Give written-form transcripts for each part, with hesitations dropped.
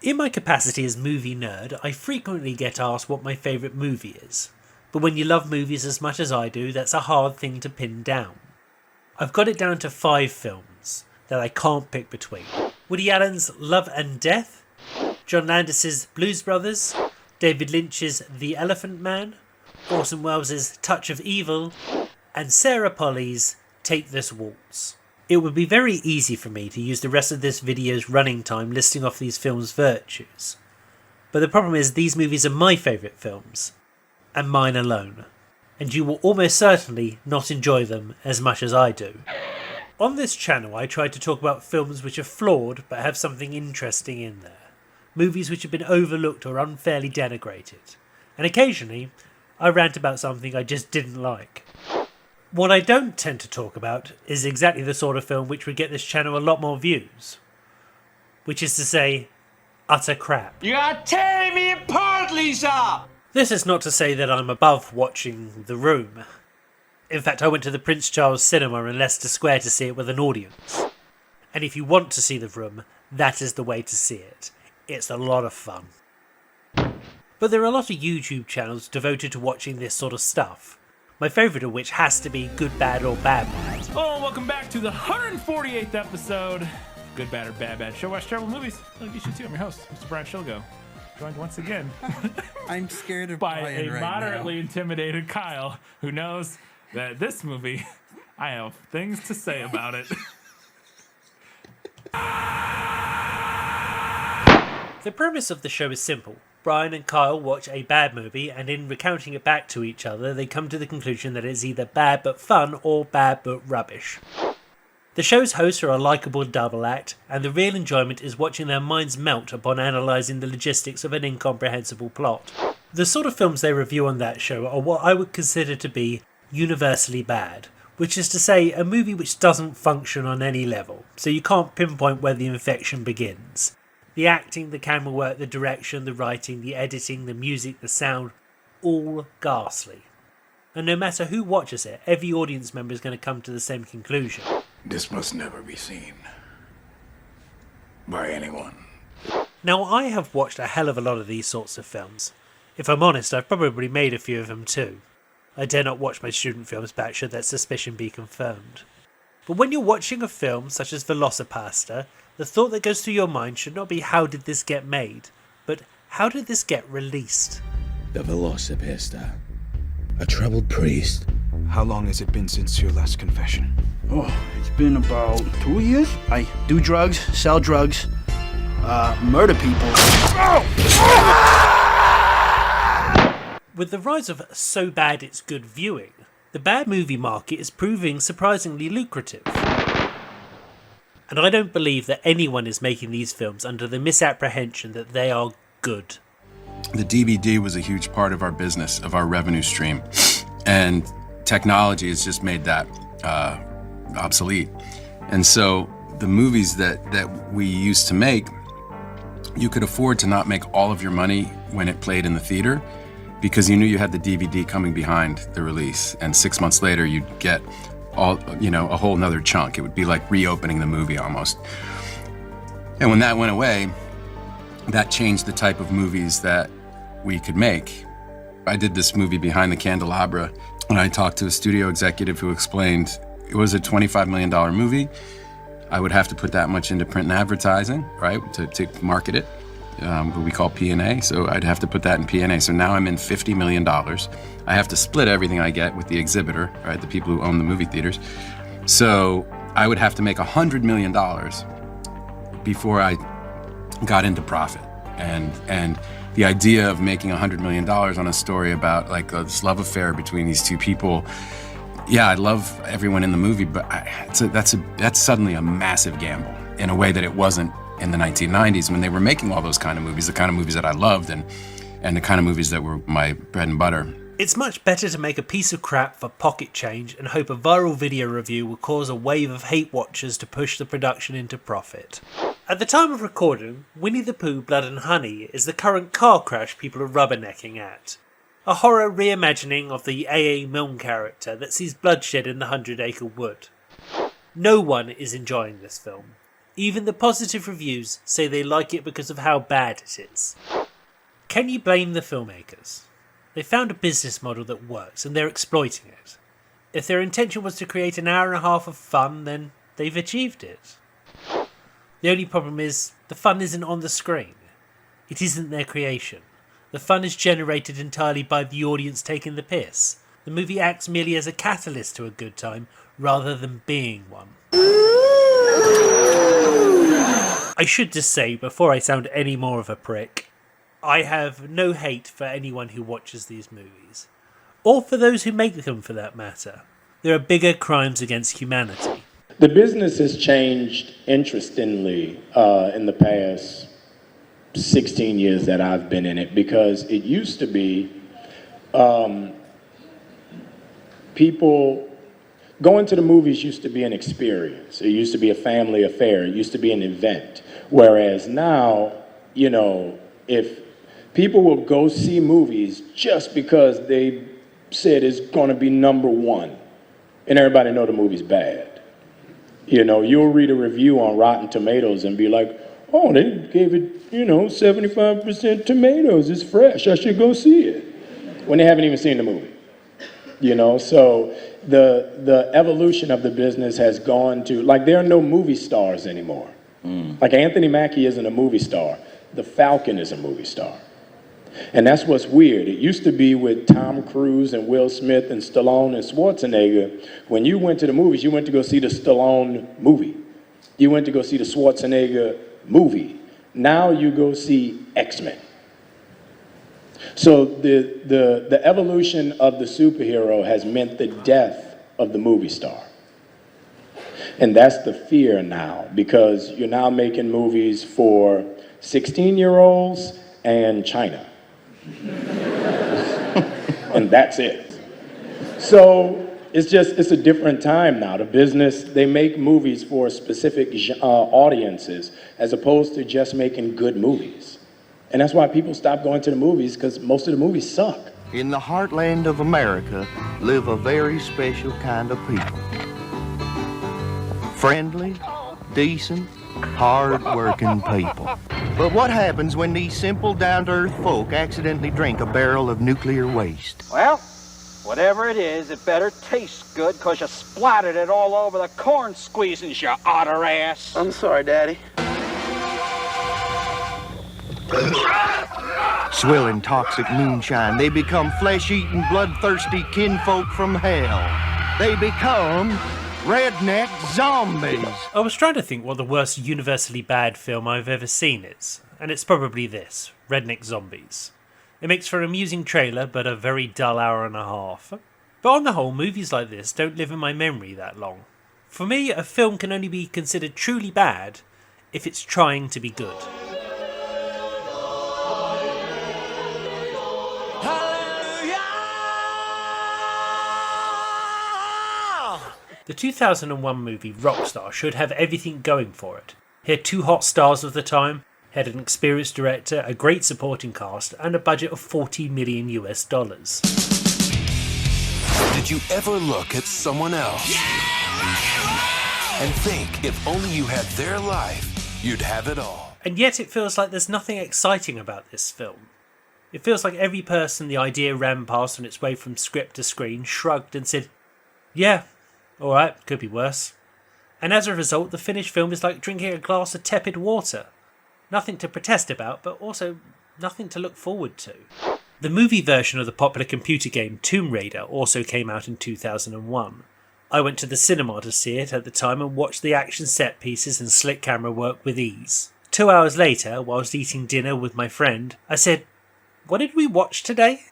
In my capacity as movie nerd, I frequently get asked what my favourite movie is. But when you love movies as much as I do, that's a hard thing to pin down. I've got it down to 5 films that I can't pick between. Woody Allen's Love and Death, John Landis's Blues Brothers, David Lynch's The Elephant Man, Orson Welles' Touch of Evil, and Sarah Polley's Take This Waltz. It would be very easy for me to use the rest of this video's running time listing off these films' virtues. But the problem is these movies are my favourite films, and mine alone, and you will almost certainly not enjoy them as much as I do. On this channel I try to talk about films which are flawed but have something interesting in there, movies which have been overlooked or unfairly denigrated, and occasionally I rant about something I just didn't like. What I don't tend to talk about is exactly the sort of film which would get this channel a lot more views, which is to say, utter crap. You are tearing me apart, Lisa! This is not to say that I'm above watching The Room. In fact, I went to the Prince Charles Cinema in Leicester Square to see it with an audience. And if you want to see The Room, that is the way to see it. It's a lot of fun. But there are a lot of YouTube channels devoted to watching this sort of stuff. My favourite of which has to be Good, Bad or Bad Bad. Oh, welcome back to the 148th episode. Good, Bad or Bad Bad. Show Watch Terrible Movies. Like you should too. I'm your host, Mr. Brian Shilgo. Joined once again I'm scared of by Brian a right moderately now. intimidated Kyle, who knows that this movie, I have things to say about it. The premise of the show is simple. Brian and Kyle watch a bad movie, and in recounting it back to each other, they come to the conclusion that it's either bad but fun or bad but rubbish. The show's hosts are a likeable double act, and the real enjoyment is watching their minds melt upon analysing the logistics of an incomprehensible plot. The sort of films they review on that show are what I would consider to be universally bad, which is to say a movie which doesn't function on any level, so you can't pinpoint where the infection begins. The acting, the camera work, the direction, the writing, the editing, the music, the sound, all ghastly. And no matter who watches it, every audience member is going to come to the same conclusion. This must never be seen by anyone. Now, I have watched a hell of a lot of these sorts of films. If I'm honest, I've probably made a few of them too. I dare not watch my student films back should that suspicion be confirmed. But when you're watching a film such as Velociraptor, the thought that goes through your mind should not be how did this get made, but how did this get released? The Velociraptor. A troubled priest. How long has it been since your last confession? Oh, it's been about 2 years. I do drugs, sell drugs, murder people. With the rise of so bad it's good viewing, the bad movie market is proving surprisingly lucrative. And I don't believe that anyone is making these films under the misapprehension that they are good. The DVD was a huge part of our business, of our revenue stream, and technology has just made that obsolete. And so the movies that we used to make, you could afford to not make all of your money when it played in the theater because you knew you had the DVD coming behind the release, and 6 months later you'd get a whole nother chunk. It would be like reopening the movie almost. And when that went away, that changed the type of movies that we could make. I did this movie Behind the Candelabra, and I talked to a studio executive who explained it was a $25 million movie. I would have to put that much into print and advertising, right, to market it, what we call P&A. So I'd have to put that in P&A. So now I'm in $50 million. I have to split everything I get with the exhibitor, right, the people who own the movie theaters. So I would have to make $100 million before I got into profit. And the idea of making $100 million on a story about like this love affair between these two people, yeah, I love everyone in the movie, but that's suddenly a massive gamble in a way that it wasn't in the 1990s when they were making all those kind of movies, the kind of movies that I loved and the kind of movies that were my bread and butter. It's much better to make a piece of crap for pocket change and hope a viral video review will cause a wave of hate watchers to push the production into profit. At the time of recording, Winnie the Pooh Blood and Honey is the current car crash people are rubbernecking at. A horror reimagining of the A.A. Milne character that sees bloodshed in the 100 Acre Wood. No one is enjoying this film. Even the positive reviews say they like it because of how bad it is. Can you blame the filmmakers? They found a business model that works and they're exploiting it. If their intention was to create an hour and a half of fun, then they've achieved it. The only problem is, the fun isn't on the screen. It isn't their creation. The fun is generated entirely by the audience taking the piss. The movie acts merely as a catalyst to a good time, rather than being one. I should just say, before I sound any more of a prick, I have no hate for anyone who watches these movies. Or for those who make them, for that matter. There are bigger crimes against humanity. The business has changed interestingly in the past 16 years that I've been in it, because it used to be people going to the movies used to be an experience. It used to be a family affair. It used to be an event. Whereas now, you know, if people will go see movies just because they said it's going to be number one, and everybody know the movie's bad. You know, you'll read a review on Rotten Tomatoes and be like, oh, they gave it, 75% tomatoes. It's fresh. I should go see it. When they haven't even seen the movie. So the evolution of the business has gone to, like, there are no movie stars anymore. Like, Anthony Mackie isn't a movie star. The Falcon is a movie star. And that's what's weird. It used to be with Tom Cruise and Will Smith and Stallone and Schwarzenegger. When you went to the movies, you went to go see the Stallone movie. You went to go see the Schwarzenegger movie. Now you go see X-Men. So the evolution of the superhero has meant the death of the movie star. And that's the fear now, because you're now making movies for 16-year-olds and China. And that's it. So it's a different time now. The business, they make movies for specific audiences as opposed to just making good movies. And that's why people stop going to the movies, because most of the movies suck. In the heartland of America live a very special kind of people. Friendly, decent, hard-working people. But what happens when these simple, down-to-earth folk accidentally drink a barrel of nuclear waste? Well, whatever it is, it better taste good, 'cause you splattered it all over the corn squeezins, you otter ass. I'm sorry, Daddy. Swilling toxic moonshine, they become flesh-eating, bloodthirsty kinfolk from hell. They become redneck zombies. I was trying to think what the worst universally bad film I've ever seen is, and it's probably this, Redneck Zombies. It makes for an amusing trailer, but a very dull hour and a half. But on the whole, movies like this don't live in my memory that long. For me, a film can only be considered truly bad if it's trying to be good. The 2001 movie Rockstar should have everything going for it. It had two hot stars of the time, had an experienced director, a great supporting cast, and a budget of $40 million. Did you ever look at someone else and think if only you had their life, you'd have it all? And yet it feels like there's nothing exciting about this film. It feels like every person the idea ran past on its way from script to screen shrugged and said, yeah, alright, could be worse. And as a result, the finished film is like drinking a glass of tepid water. Nothing to protest about, but also nothing to look forward to. The movie version of the popular computer game Tomb Raider also came out in 2001. I went to the cinema to see it at the time and watched the action set pieces and slick camera work with ease. 2 hours later, whilst eating dinner with my friend, I said, what did we watch today?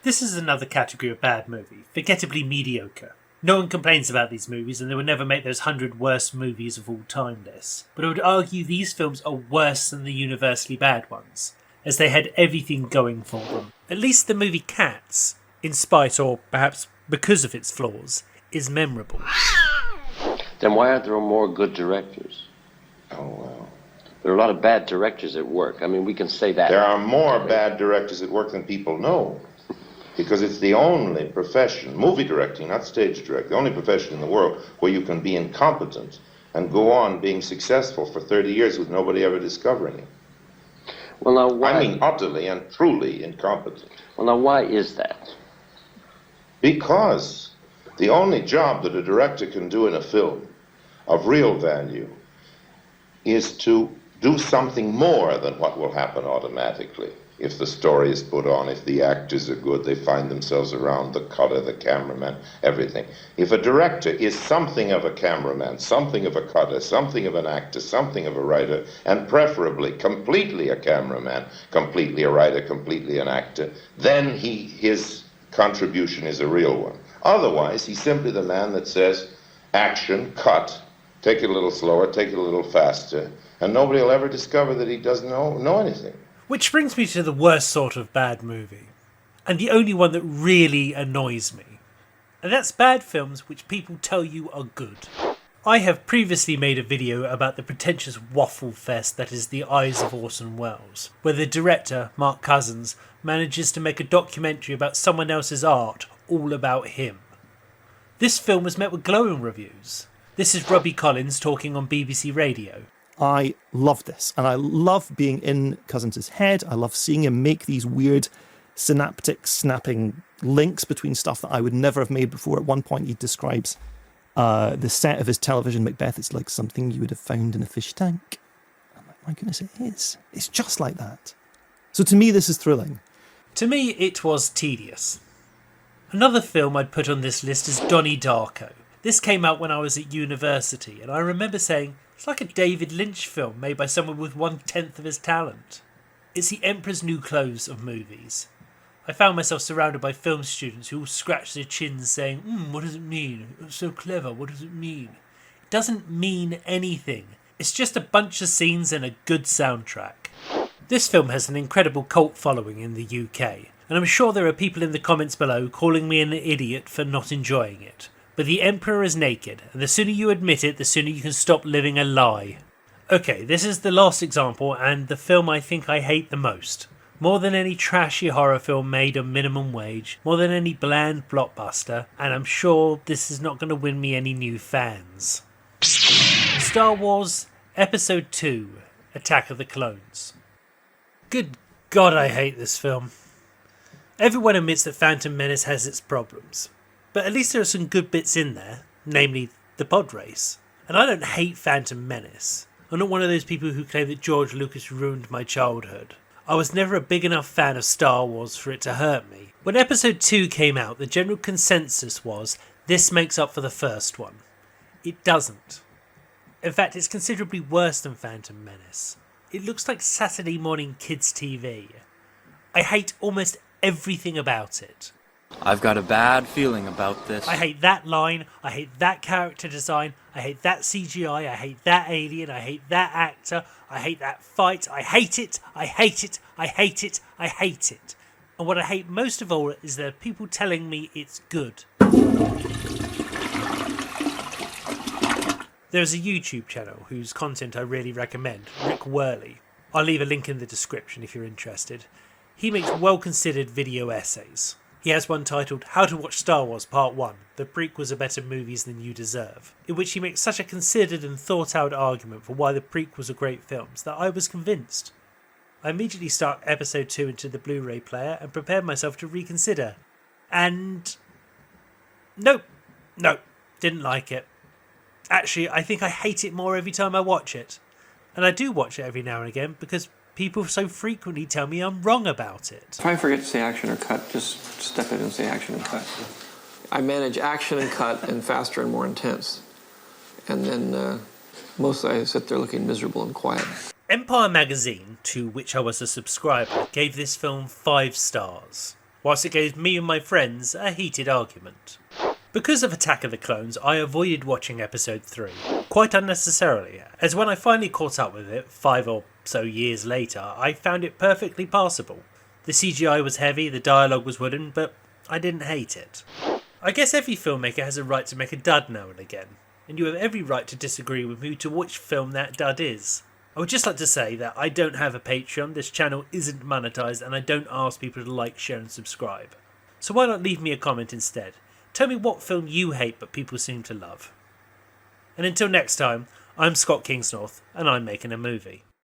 This is another category of bad movie, forgettably mediocre. No one complains about these movies, and they would never make those 100 worst movies of all time lists. But I would argue these films are worse than the universally bad ones, as they had everything going for them. At least the movie Cats, in spite or perhaps because of its flaws, is memorable. Then why aren't there more good directors? Oh, well. There are a lot of bad directors at work. I mean, we can say that. There are more bad directors at work than people know. Because it's the only profession, movie directing, not stage directing, the only profession in the world where you can be incompetent and go on being successful for 30 years with nobody ever discovering him. Well, now why? I mean, utterly and truly incompetent. Well, now why is that? Because the only job that a director can do in a film of real value is to do something more than what will happen automatically. If the story is put on, if the actors are good, they find themselves around the cutter, the cameraman, everything. If a director is something of a cameraman, something of a cutter, something of an actor, something of a writer, and preferably completely a cameraman, completely a writer, completely an actor, then his contribution is a real one. Otherwise, he's simply the man that says, action, cut, take it a little slower, take it a little faster, and nobody will ever discover that he doesn't know anything. Which brings me to the worst sort of bad movie, and the only one that really annoys me. And that's bad films which people tell you are good. I have previously made a video about the pretentious waffle fest that is The Eyes of Orson Welles, where the director, Mark Cousins, manages to make a documentary about someone else's art all about him. This film was met with glowing reviews. This is Robbie Collins talking on BBC Radio. I love this, and I love being in Cousins' head. I love seeing him make these weird synaptic snapping links between stuff that I would never have made before. At one point he describes the set of his television Macbeth. It's like something you would have found in a fish tank. I'm like, my goodness, it is. It's just like that. So to me, this is thrilling. To me, it was tedious. Another film I'd put on this list is Donnie Darko. This came out when I was at university, and I remember saying, it's like a David Lynch film made by someone with 1/10 of his talent. It's the Emperor's New Clothes of movies. I found myself surrounded by film students who all scratched their chins saying, what does it mean? It's so clever, what does it mean? It doesn't mean anything. It's just a bunch of scenes and a good soundtrack. This film has an incredible cult following in the UK, and I'm sure there are people in the comments below calling me an idiot for not enjoying it. But the Emperor is naked, and the sooner you admit it, the sooner you can stop living a lie. Okay, this is the last example, and the film I think I hate the most. More than any trashy horror film made on minimum wage, more than any bland blockbuster, and I'm sure this is not going to win me any new fans. Star Wars Episode 2, Attack of the Clones. Good God, I hate this film. Everyone admits that Phantom Menace has its problems. But at least there are some good bits in there, namely the pod race. And I don't hate Phantom Menace. I'm not one of those people who claim that George Lucas ruined my childhood. I was never a big enough fan of Star Wars for it to hurt me. When Episode 2 came out, the general consensus was, this makes up for the first one. It doesn't. In fact, it's considerably worse than Phantom Menace. It looks like Saturday morning kids' TV. I hate almost everything about it. I've got a bad feeling about this. I hate that line, I hate that character design, I hate that CGI, I hate that alien, I hate that actor, I hate that fight, I hate it, I hate it, I hate it, I hate it. And what I hate most of all is there are people telling me it's good. There's a YouTube channel whose content I really recommend, Rick Worley. I'll leave a link in the description if you're interested. He makes well-considered video essays. He has one titled How to Watch Star Wars Part 1, The Prequels Are Better Movies Than You Deserve, in which he makes such a considered and thought-out argument for why the prequels are great films that I was convinced. I immediately start Episode 2 into the Blu-ray player and prepared myself to reconsider. And... Nope, didn't like it. Actually, I think I hate it more every time I watch it. And I do watch it every now and again because people so frequently tell me I'm wrong about it. If I forget to say action or cut, just step in and say action and cut. I manage action and cut and faster and more intense. And then mostly I sit there looking miserable and quiet. Empire magazine, to which I was a subscriber, gave this film 5 stars, whilst it gave me and my friends a heated argument. Because of Attack of the Clones, I avoided watching Episode 3, quite unnecessarily, as when I finally caught up with it, 5 or so years later, I found it perfectly passable. The CGI was heavy, the dialogue was wooden, but I didn't hate it. I guess every filmmaker has a right to make a dud now and again, and you have every right to disagree with me to which film that dud is. I would just like to say that I don't have a Patreon, this channel isn't monetized, and I don't ask people to like, share and subscribe. So why not leave me a comment instead? Tell me what film you hate but people seem to love. And until next time, I'm Scott Kingsnorth, and I'm making a movie.